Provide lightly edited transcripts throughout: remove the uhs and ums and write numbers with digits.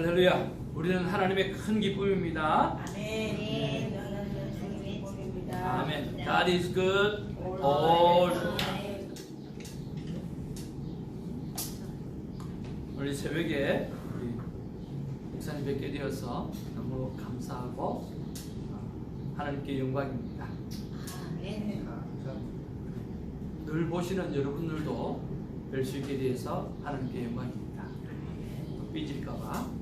할렐루야. 우리는 하나님의 큰 기쁨입니다. 아멘. 너는 주님의 기쁨입니다. 아멘. God is good all. 오늘 새벽에 우리 목사님 뵙게 되어서 너무 감사하고 하나님께 영광입니다. 아멘. 늘 보시는 여러분들도 뵐 수 있게 되어서 하나님께 영광입니다. 또 삐질까봐.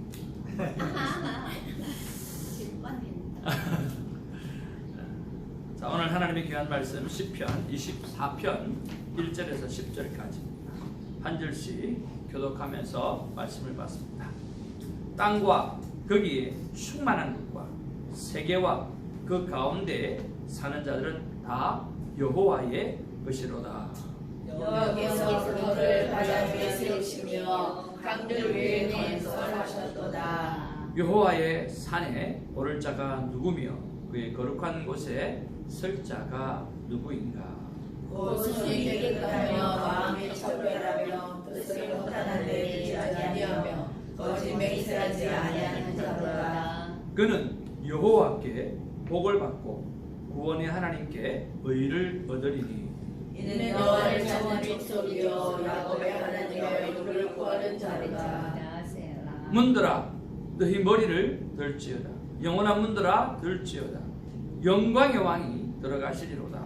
자, 오늘 하나님의 귀한 말씀 시편 24편 1절에서 10절까지입니다. 한 절씩 교독하면서 말씀을 받습니다. 땅과 거기에 충만한 것과 세계와 그 가운데 사는 자들은 다 여호와의 것이로다. 여호와께서 그들을 바다 위에 세우시며 강들 위에 건설하셨도다. 여호와의 산에 오를 자가 누구며 그의 거룩한 곳에 설 자가 누구인가? 곧 손이 깨끗하며 마음이 청결하며 뜻을 못하는 데 들지 아니하며 거짓 맹세하지 아니하는 자로다. 그는 여호와께 복을 받고 구원의 하나님께 의를 얻으리니 이는 여호와를 찾는 족속이요 야곱의 하나님의 얼굴을 구하는 자로다. 문들아 너희 머리를 들지어다. 영원한 문들아 들지어다. 영광의 왕이 들어가시리로다.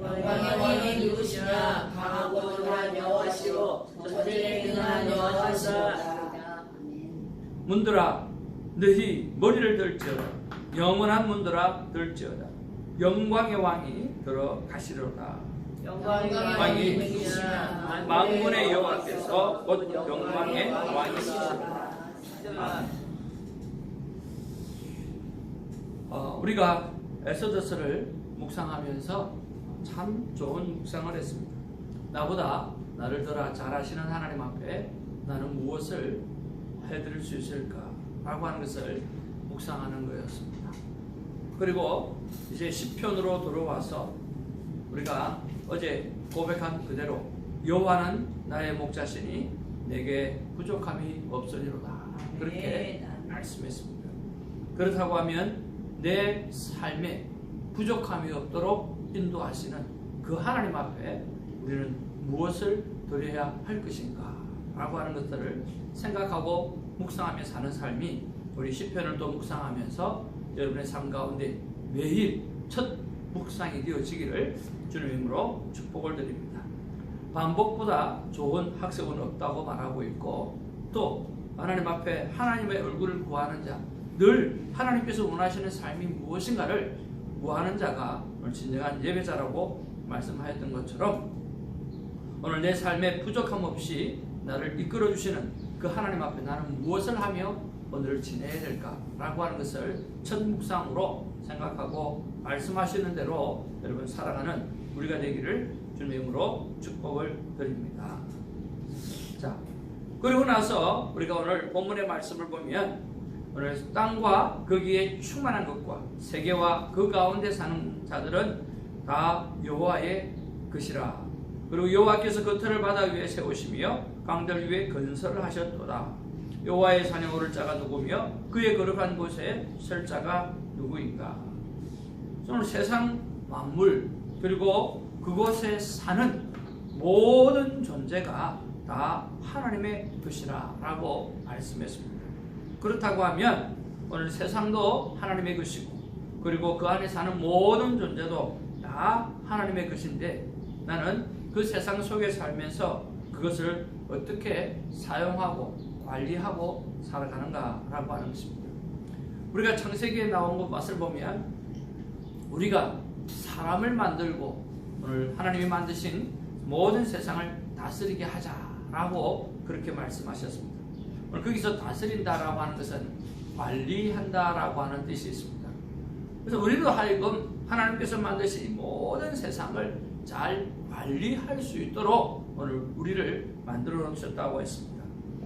영광의 왕이 누구시냐? 강하고 노란 여호와시요 전쟁에 능한 여호와시로다. 문들아 너희 머리를 들지어다. 영원한 문들아 들지어다. 영광의 왕이 들어가시리로다. 영광의 왕이 누구시냐? 만군의 여호와께서 곧 영광의 왕이시로다. 우리가 에스더서를 묵상하면서 참 좋은 묵상을 했습니다. 나보다 나를 더 잘 아시는 하나님 앞에 나는 무엇을 해드릴 수 있을까? 라고 하는 것을 묵상하는 거였습니다. 그리고 이제 시편으로 들어와서 우리가 어제 고백한 그대로 여호와는 나의 목자시니 내게 부족함이 없으리로다. 그렇게 말씀했습니다. 그렇다고 하면 내 삶에 부족함이 없도록 인도하시는 그 하나님 앞에 우리는 무엇을 드려야 할 것인가 라고 하는 것들을 생각하고 묵상하며 사는 삶이 우리 시편을 또 묵상하면서 여러분의 삶 가운데 매일 첫 묵상이 되어지기를 주님의 이름으로 축복을 드립니다. 반복보다 좋은 학습은 없다고 말하고 있고 또 하나님 앞에 하나님의 얼굴을 구하는 자, 늘 하나님께서 원하시는 삶이 무엇인가를 구하는 자가 오늘 진정한 예배자라고 말씀하였던 것처럼 오늘 내 삶에 부족함 없이 나를 이끌어 주시는 그 하나님 앞에 나는 무엇을 하며 오늘을 지내야 될까라고 하는 것을 첫 묵상으로 생각하고 말씀하시는 대로 여러분 살아가는 우리가 되기를 주님의 이름으로 축복을 드립니다. 자, 그리고 나서 우리가 오늘 본문의 말씀을 보면 오늘 땅과 거기에 충만한 것과 세계와 그 가운데 사는 자들은 다 여호와의 것이라. 그리고 여호와께서 그 터를 바다 위에 세우시며 강들 위에 건설을 하셨도다. 여호와의 산에 오를 자가 누구며 그의 거룩한 곳에 설 자가 누구인가? 오늘 세상 만물 그리고 그곳에 사는 모든 존재가 다 하나님의 것이라 라고 말씀했습니다. 그렇다고 하면 오늘 세상도 하나님의 것이고 그리고 그 안에 사는 모든 존재도 다 하나님의 것인데 나는 그 세상 속에 살면서 그것을 어떻게 사용하고 관리하고 살아가는가 라고 하는 것입니다. 우리가 창세기에 나온 것을 보면 우리가 사람을 만들고 오늘 하나님이 만드신 모든 세상을 다스리게 하자라고 그렇게 말씀하셨습니다. 오늘 거기서 다스린다라고 하는 것은 관리한다라고 하는 뜻이 있습니다. 그래서 우리도 하여금 하나님께서 만드신 모든 세상을 잘 관리할 수 있도록 오늘 우리를 만들어 놓으셨다고 했습니다.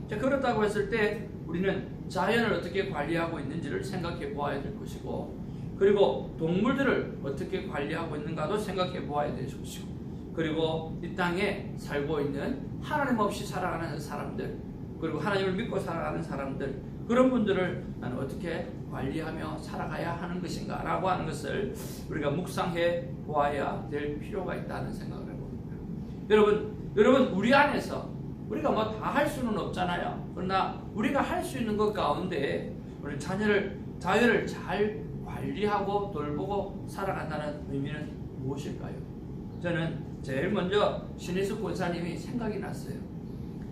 자, 그렇다고 했을 때 우리는 자연을 어떻게 관리하고 있는지를 생각해 보아야 될 것이고 그리고 동물들을 어떻게 관리하고 있는가도 생각해 보아야 될 것이고 그리고 이 땅에 살고 있는 하나님 없이 살아가는 사람들 그리고 하나님을 믿고 살아가는 사람들, 그런 분들을 나는 어떻게 관리하며 살아가야 하는 것인가 라고 하는 것을 우리가 묵상해 보아야 될 필요가 있다는 생각을 해봅니다. 여러분 우리 안에서 우리가 뭐 다 할 수는 없잖아요. 그러나 우리가 할 수 있는 것 가운데 우리 자녀를 잘 관리하고 돌보고 살아간다는 의미는 무엇일까요? 저는 제일 먼저 신혜숙 권사님이 생각이 났어요.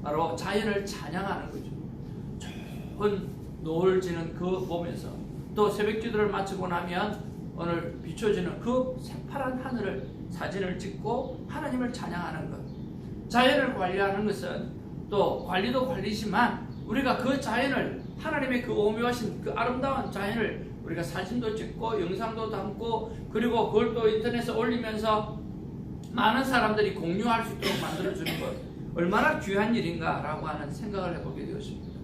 바로 자연을 찬양하는 거죠. 좋은 노을 지는 그 보면서 또 새벽 기도를 마치고 나면 오늘 비춰지는 그 새파란 하늘을 사진을 찍고 하나님을 찬양하는 것. 자연을 관리하는 것은 또 관리도 관리지만 우리가 그 자연을 하나님의 그 오묘하신 그 아름다운 자연을 우리가 사진도 찍고 영상도 담고 그리고 그걸 또 인터넷에 올리면서 많은 사람들이 공유할 수 있도록 만들어주는 것 얼마나 귀한 일인가라고 하는 생각을 해보게 되었습니다.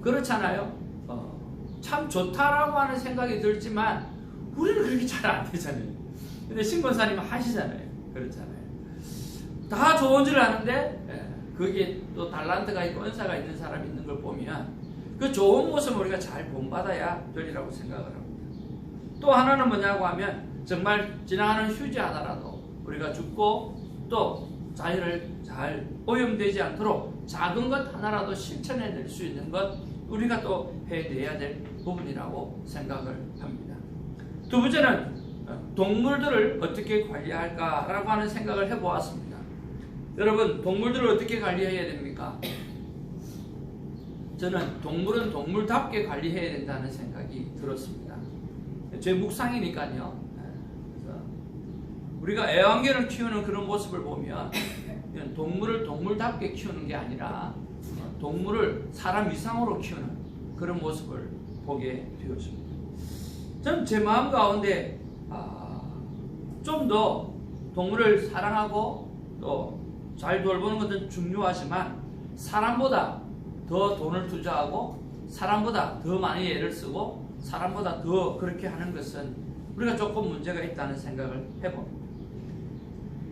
그렇잖아요. 참 좋다라고 하는 생각이 들지만 우리는 그렇게 잘 안 되잖아요. 근데 신권사님은 하시잖아요. 그렇잖아요. 다 좋은 줄 아는데 거기에 또 달란트가 있고 은사가 있는 사람이 있는 걸 보면 그 좋은 모습을 우리가 잘 본받아야 되리라고 생각을 합니다. 또 하나는 뭐냐고 하면 정말 지나가는 휴지 하나라도 우리가 줍고 또 자연을 잘 오염되지 않도록 작은 것 하나라도 실천해낼 수 있는 것 우리가 또 해내야 될 부분이라고 생각을 합니다. 두 번째는 동물들을 어떻게 관리할까라고 하는 생각을 해보았습니다. 여러분 동물들을 어떻게 관리해야 됩니까? 저는 동물은 동물답게 관리해야 된다는 생각이 들었습니다. 제 묵상이니까요. 그래서 우리가 애완견을 키우는 그런 모습을 보면 동물을 동물답게 키우는 게 아니라 동물을 사람 이상으로 키우는 그런 모습을 보게 되었습니다. 저는 제 마음 가운데 좀 더 동물을 사랑하고 또 잘 돌보는 것은 중요하지만 사람보다 더 돈을 투자하고 사람보다 더 많이 애를 쓰고 사람보다 더 그렇게 하는 것은 우리가 조금 문제가 있다는 생각을 해봅니다.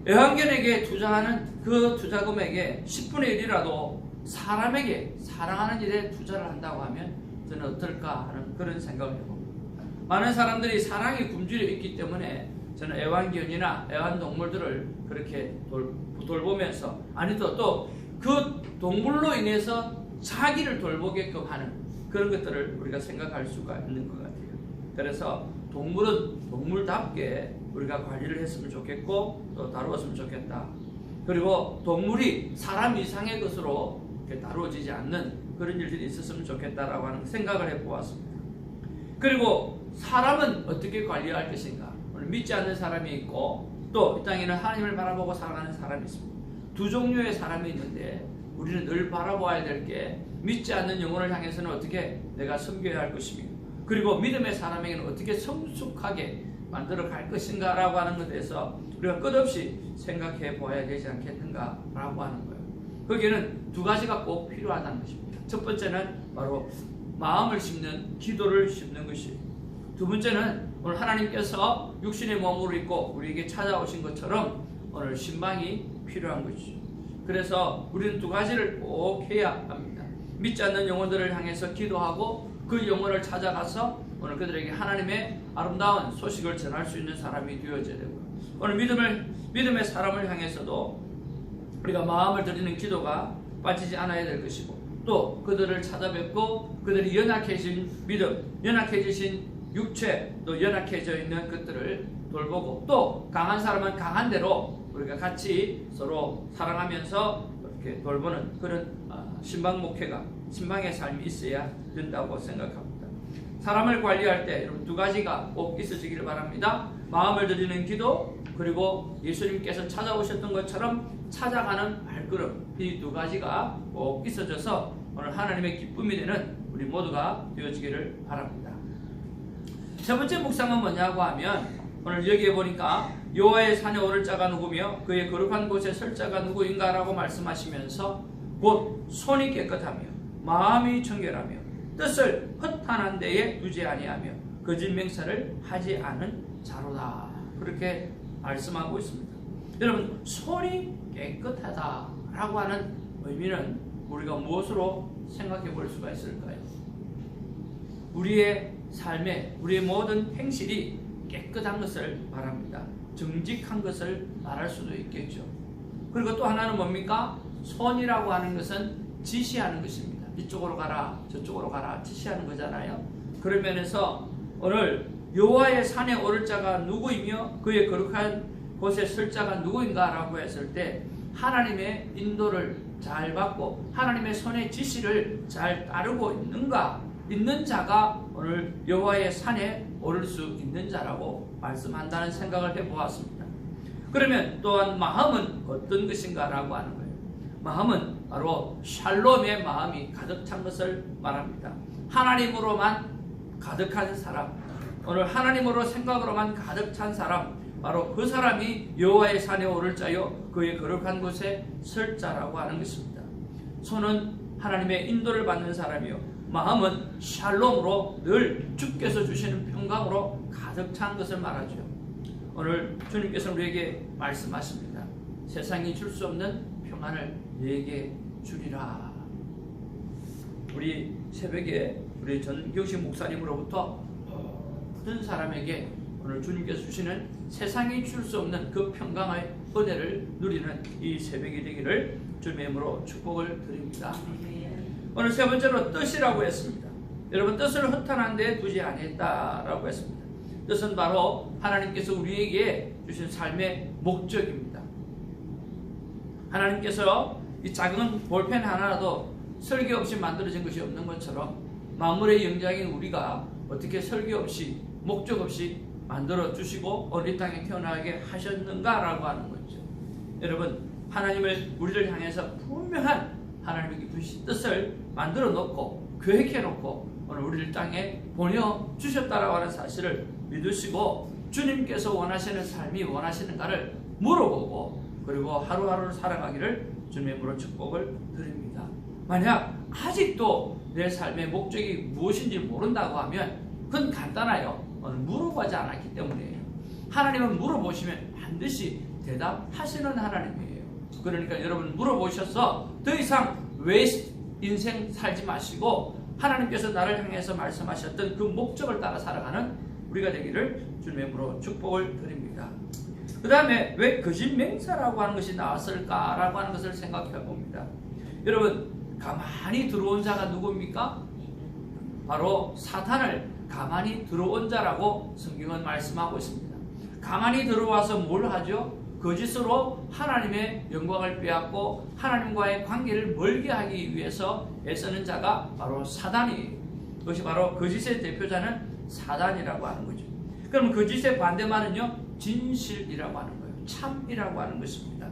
애완견에게 투자하는 그 투자금액의 10분의 1이라도 사람에게 사랑하는 일에 투자를 한다고 하면 저는 어떨까 하는 그런 생각을 해봅니다. 많은 사람들이 사랑이 굶주려 있기 때문에 저는 애완견이나 애완동물들을 그렇게 돌보면서 아니 또 그 동물로 인해서 자기를 돌보게끔 하는 그런 것들을 우리가 생각할 수가 있는 것 같아요. 그래서 동물은 동물답게 우리가 관리를 했으면 좋겠고 또 다루었으면 좋겠다. 그리고 동물이 사람 이상의 것으로 다루어지지 않는 그런 일들이 있었으면 좋겠다라고 하는 생각을 해보았습니다. 그리고 사람은 어떻게 관리할 것인가? 오늘 믿지 않는 사람이 있고 또 이 땅에는 하나님을 바라보고 살아가는 사람이 있습니다. 두 종류의 사람이 있는데 우리는 늘 바라보아야 될 게 믿지 않는 영혼을 향해서는 어떻게 내가 섬겨야 할 것이며 그리고 믿음의 사람에게는 어떻게 성숙하게 만들어 갈 것인가 라고 하는 것에 대해서 우리가 끝없이 생각해 보아야 되지 않겠는가 라고 하는 거예요. 거기에는 두 가지가 꼭 필요하다는 것입니다. 첫 번째는 바로 마음을 심는 기도를 심는 것이에요. 두 번째는 오늘 하나님께서 육신의 몸으로 입고 우리에게 찾아오신 것처럼 오늘 신방이 필요한 것이죠. 그래서 우리는 두 가지를 꼭 해야 합니다. 믿지 않는 영혼들을 향해서 기도하고 그 영혼을 찾아가서 오늘 그들에게 하나님의 아름다운 소식을 전할 수 있는 사람이 되어져야 되고 오늘 믿음의 사람을 향해서도 우리가 마음을 드리는 기도가 빠지지 않아야 될 것이고 또 그들을 찾아뵙고 그들이 연약해진 믿음, 연약해지신 육체, 또 연약해져 있는 것들을 돌보고 또 강한 사람은 강한 대로 우리가 같이 서로 사랑하면서 이렇게 돌보는 그런 신방 목회가 신방의 삶이 있어야 된다고 생각합니다. 사람을 관리할 때 여러분 두 가지가 꼭 있어지기를 바랍니다. 마음을 드리는 기도 그리고 예수님께서 찾아오셨던 것처럼 찾아가는 발걸음 이 두 가지가 꼭 있어져서 오늘 하나님의 기쁨이 되는 우리 모두가 되어지기를 바랍니다. 세 번째 묵상은 뭐냐고 하면 오늘 여기에 보니까 여호와의 산에 오를 자가 누구며 그의 거룩한 곳에 설 자가 누구인가 라고 말씀하시면서 곧 손이 깨끗하며 마음이 청결하며 뜻을 허탄한 데에 두지 아니하며 거짓 맹세를 하지 않은 자로다 그렇게 말씀하고 있습니다. 여러분 손이 깨끗하다라고 하는 의미는 우리가 무엇으로 생각해 볼 수가 있을까요? 우리의 삶에 우리의 모든 행실이 깨끗한 것을 말합니다. 정직한 것을 말할 수도 있겠죠. 그리고 또 하나는 뭡니까? 손이라고 하는 것은 지시하는 것입니다. 이쪽으로 가라 저쪽으로 가라 지시하는 거잖아요. 그런 면에서 오늘 여호와의 산에 오를 자가 누구이며 그의 거룩한 곳에 설 자가 누구인가 라고 했을 때 하나님의 인도를 잘 받고 하나님의 손의 지시를 잘 따르고 있는 자가 오늘 여호와의 산에 오를 수 있는 자라고 말씀한다는 생각을 해보았습니다. 그러면 또한 마음은 어떤 것인가 라고 하는 거예요. 마음은 바로 샬롬의 마음이 가득 찬 것을 말합니다. 하나님으로만 가득한 사람, 오늘 하나님으로 생각으로만 가득 찬 사람, 바로 그 사람이 여호와의 산에 오를 자요 그의 거룩한 곳에 설 자라고 하는 것입니다. 손은 하나님의 인도를 받는 사람이요 마음은 샬롬으로 늘 주께서 주시는 평강으로 가득 찬 것을 말하죠. 오늘 주님께서 우리에게 말씀하십니다. 세상이 줄 수 없는 평안을 내게 주리라. 우리 새벽에 우리 전경식 목사님으로부터 모든 사람에게 오늘 주님께서 주시는 세상이 줄 수 없는 그 평강의 은혜를 누리는 이 새벽이 되기를 주님의 이름으로 축복을 드립니다. 오늘 세 번째로 뜻이라고 했습니다. 여러분, 뜻을 허탄한 데 두지 아니했다라고 했습니다. 뜻은 바로 하나님께서 우리에게 주신 삶의 목적입니다. 하나님께서 이 작은 볼펜 하나라도 설계 없이 만들어진 것이 없는 것처럼 만물의 영장인 우리가 어떻게 설계 없이 목적 없이 만들어 주시고 오늘 이 땅에 태어나게 하셨는가라고 하는 거죠. 여러분, 하나님을 우리를 향해서 분명한 하나님의 깊으신 뜻을 만들어 놓고 계획해 놓고 오늘 우리를 땅에 보내 주셨다라고 하는 사실을 믿으시고 주님께서 원하시는 삶이 원하시는가를 물어보고 그리고 하루하루를 살아가기를 주님의 이름으로 축복을 드립니다. 만약 아직도 내 삶의 목적이 무엇인지 모른다고 하면 그건 간단해요. 물어보지 않았기 때문이에요. 하나님은 물어보시면 반드시 대답하시는 하나님이에요. 그러니까 여러분 물어보셔서 더 이상 왜 인생 살지 마시고 하나님께서 나를 향해서 말씀하셨던 그 목적을 따라 살아가는 우리가 되기를 주님의 이름으로 축복을 드립니다. 그 다음에 왜 거짓 맹세라고 하는 것이 나왔을까라고 하는 것을 생각해 봅니다. 여러분, 가만히 들어온 자가 누구입니까? 바로 사탄을 가만히 들어온 자라고 성경은 말씀하고 있습니다. 가만히 들어와서 뭘 하죠? 거짓으로 하나님의 영광을 빼앗고 하나님과의 관계를 멀게 하기 위해서 애쓰는 자가 바로 사단이에요. 그것이 바로 거짓의 대표자는 사단이라고 하는 거죠. 그럼 거짓의 반대말은요, 진실이라고 하는 거예요. 참이라고 하는 것입니다.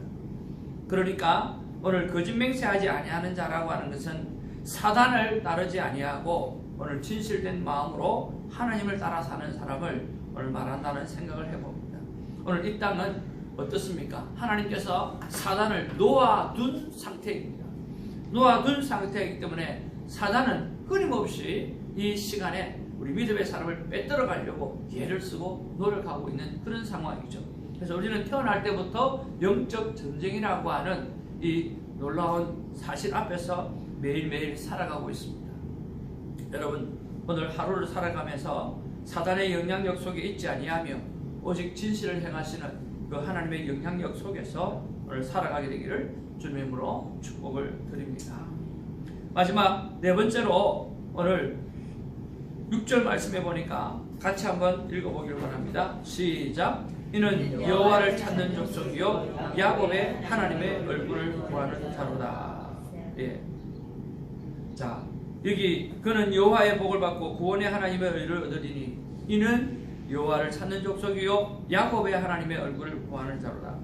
그러니까 오늘 거짓 맹세하지 아니하는 자라고 하는 것은 사단을 따르지 아니하고 오늘 진실된 마음으로 하나님을 따라 사는 사람을 오늘 말한다는 생각을 해봅니다. 오늘 이 땅은 어떻습니까? 하나님께서 사단을 놓아둔 상태입니다. 놓아둔 상태이기 때문에 사단은 끊임없이 이 시간에 우리 믿음의 사람을 빼들어 가려고 예를 쓰고 노력하고 있는 그런 상황이죠. 그래서 우리는 태어날 때부터 영적 전쟁이라고 하는 이 놀라운 사실 앞에서 매일매일 살아가고 있습니다. 여러분, 오늘 하루를 살아가면서 사단의 영향력 속에 있지 아니하며 오직 진실을 행하시는 그 하나님의 영향력 속에서 오늘 살아가게 되기를 주님의 이름으로 축복을 드립니다. 마지막 네 번째로 오늘 6절 말씀해 보니까 같이 한번 읽어보기를 원합니다. 시작. 이는 여호와를 찾는 족속이요 야곱의 하나님의 얼굴을 구하는 자로다. 예. 자, 여기 그는 여호와의 복을 받고 구원의 하나님의 의를 얻으리니 이는 여호와를 찾는 족속이요 야곱의 하나님의 얼굴을 구하는 자로다.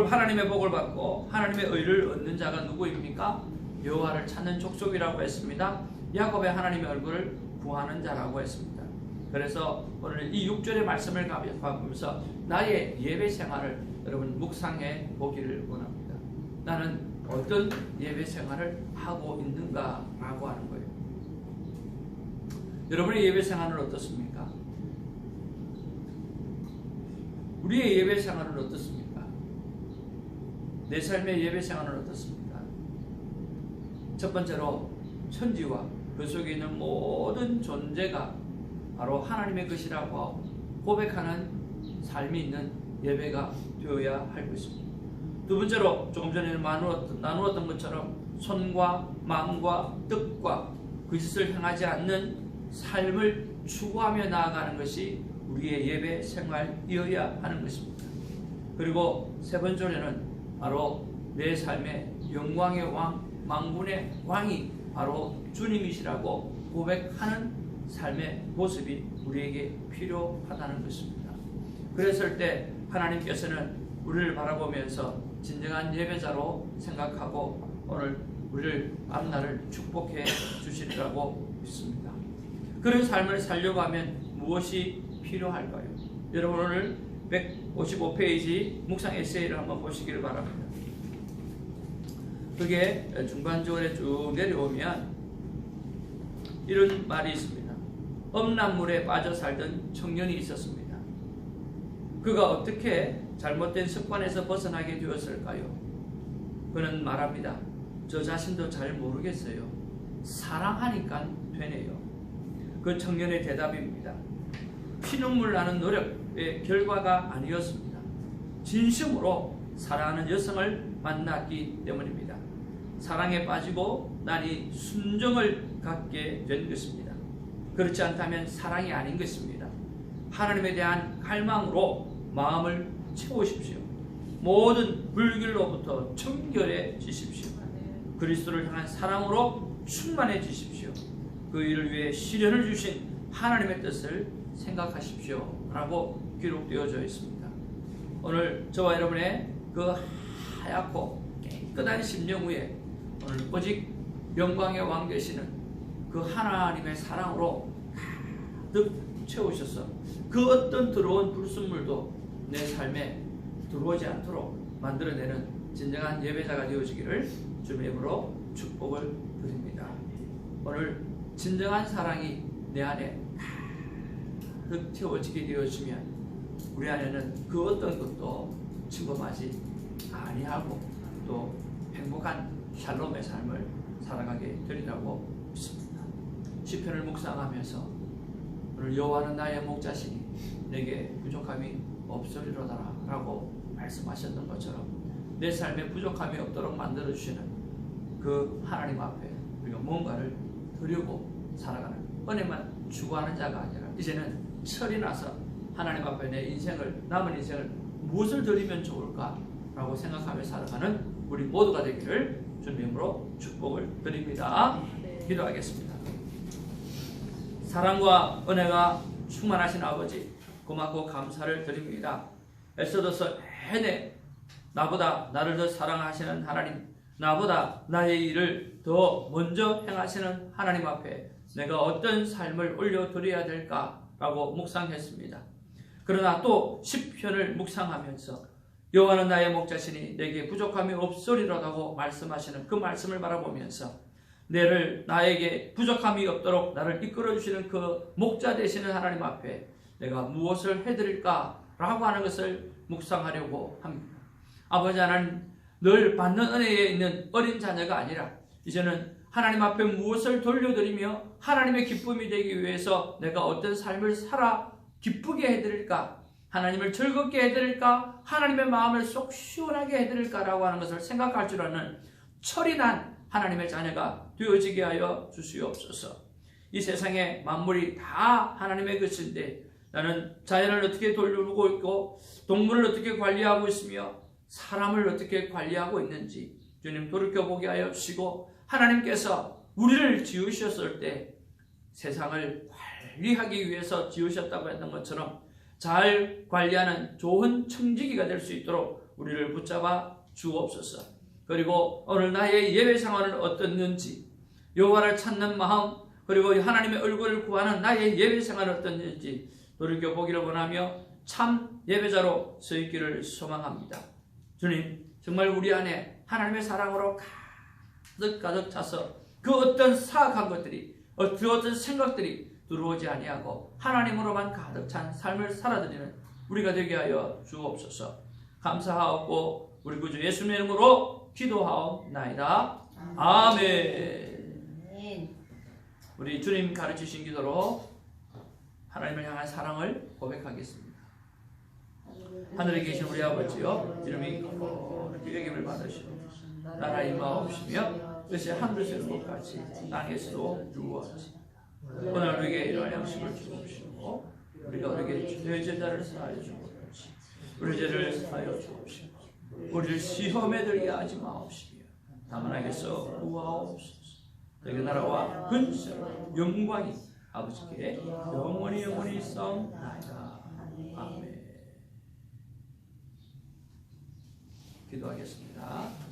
하나님의 복을 받고 하나님의 의를 얻는 자가 누구입니까? 여호와를 찾는 족속이라고 했습니다. 야곱의 하나님의 얼굴을 구하는 자라고 했습니다. 그래서 오늘 이 6절의 말씀을 가보면서 나의 예배 생활을 여러분 묵상해 보기를 원합니다. 나는 어떤 예배 생활을 하고 있는가라고 하는 거예요. 여러분의 예배 생활은 어떻습니까? 우리의 예배 생활은 어떻습니까? 내 삶의 예배 생활은 어떻습니까? 첫 번째로 천지와 그 속에 있는 모든 존재가 바로 하나님의 것이라고 고백하는 삶이 있는 예배가 되어야 할 것입니다. 두 번째로 조금 전에 나누었던 것처럼 손과 마음과 뜻과 그 짓을 행하지 않는 삶을 추구하며 나아가는 것이 우리의 예배 생활이어야 하는 것입니다. 그리고 세 번째로는 바로 내 삶의 영광의 왕, 만군의 왕이 바로 주님이시라고 고백하는 삶의 모습이 우리에게 필요하다는 것입니다. 그랬을 때 하나님께서는 우리를 바라보면서 진정한 예배자로 생각하고 오늘 우리를 앞날을 축복해 주시리라고 믿습니다. 그런 삶을 살려고 하면 무엇이 필요할까요? 여러분 오늘 155페이지 묵상 에세이를 한번 보시기를 바랍니다. 그게 중간절에 쭉 내려오면 이런 말이 있습니다. 엄란물에 빠져 살던 청년이 있었습니다. 그가 어떻게 잘못된 습관에서 벗어나게 되었을까요? 그는 말합니다. 저 자신도 잘 모르겠어요. 사랑하니까 되네요. 그 청년의 대답입니다. 피눈물 나는 노력의 결과가 아니었습니다. 진심으로 사랑하는 여성을 만났기 때문입니다. 사랑에 빠지고 나니 순정을 갖게 된 것입니다. 그렇지 않다면 사랑이 아닌 것입니다. 하나님에 대한 갈망으로 마음을 채우십시오. 모든 불길로부터 청결해지십시오. 그리스도를 향한 사랑으로 충만해지십시오. 그 일을 위해 시련을 주신 하나님의 뜻을 생각하십시오 라고 기록되어져 있습니다. 오늘 저와 여러분의 그 하얗고 깨끗한 심령 위에 오늘 오직 영광의 왕 되시는 그 하나님의 사랑으로 가득 채우셔서 그 어떤 들어온 불순물도 내 삶에 들어오지 않도록 만들어내는 진정한 예배자가 되어지기를 주님의 이름으로 축복을 드립니다. 오늘 진정한 사랑이 내 안에 가득 채워지게 되어지면 우리 안에는 그 어떤 것도 침범하지 아니하고 또 행복한 샬롬의 삶을 살아가게 되리라고 믿습니다. 시편을 묵상하면서 오늘 여호와는 나의 목자시니 내게 부족함이 없으리로다 라고 말씀하셨던 것처럼 내 삶에 부족함이 없도록 만들어주시는 그 하나님 앞에 우리가 뭔가를 드리고 살아가는 은혜만 추구하는 자가 아니라 이제는 철이 나서 하나님 앞에 내 인생을 남은 인생을 무엇을 드리면 좋을까 라고 생각하며 살아가는 우리 모두가 되기를 주님의 이름으로 축복을 드립니다. 기도하겠습니다. 사랑과 은혜가 충만하신 아버지 고맙고 감사를 드립니다. 에스더서 내내 나보다 나를 더 사랑하시는 하나님, 나보다 나의 일을 더 먼저 행하시는 하나님 앞에 내가 어떤 삶을 올려드려야 될까라고 묵상했습니다. 그러나 또 시편을 묵상하면서 여호와는 나의 목자시니 내게 부족함이 없으리로다고 말씀하시는 그 말씀을 바라보면서 나에게 부족함이 없도록 나를 이끌어주시는 그 목자 되시는 하나님 앞에 내가 무엇을 해드릴까라고 하는 것을 묵상하려고 합니다. 아버지 하나님, 늘 받는 은혜에 있는 어린 자녀가 아니라 이제는 하나님 앞에 무엇을 돌려드리며 하나님의 기쁨이 되기 위해서 내가 어떤 삶을 살아 기쁘게 해드릴까, 하나님을 즐겁게 해드릴까, 하나님의 마음을 쏙 시원하게 해드릴까라고 하는 것을 생각할 줄 아는 철이 난 하나님의 자녀가 되어지게 하여 주시옵소서. 이 세상의 만물이 다 하나님의 것인데 나는 자연을 어떻게 돌보고 있고 동물을 어떻게 관리하고 있으며 사람을 어떻게 관리하고 있는지 주님 돌이켜보게 하여 주시고, 하나님께서 우리를 지으셨을 때 세상을 관리하기 위해서 지으셨다고 했던 것처럼 잘 관리하는 좋은 청지기가 될 수 있도록 우리를 붙잡아 주옵소서. 그리고 오늘 나의 예배 생활은 어떻는지, 여호와를 찾는 마음, 그리고 하나님의 얼굴을 구하는 나의 예배 생활은 어떻는지 돌이켜보기를 원하며 참 예배자로 서 있기를 소망합니다. 주님, 정말 우리 안에 하나님의 사랑으로 가득 차서 그 어떤 사악한 것들이, 그 어떤 생각들이 들어오지 아니하고 하나님으로만 가득 찬 삶을 살아드리는 우리가 되게 하여 주옵소서. 감사하고 우리 구주 예수님의 이름으로 기도하옵나이다. 아멘. 우리 주님 가르치신 기도로 하나님을 향한 사랑을 고백하겠습니다. 하늘에 계신 우리 아버지여, 이름이 거룩히 여김을 받으시고 나라 임하옵시며 뜻이 하늘에서 이룬 것 같이 땅에서도 이루어지이다. 오늘 우리에게 이러한 양식을 주옵시고 우리가 우리에게 죄 제자를 사하여 준 것 같이 우리 죄를 사하여 주옵시고 우리를 시험에 들게 하지 마옵시며 다만 악에서 구하옵소서. 너희 나라와 근세와 영광이 아버지께 영원히 있사옵나이다. 아멘. 기도하겠습니다.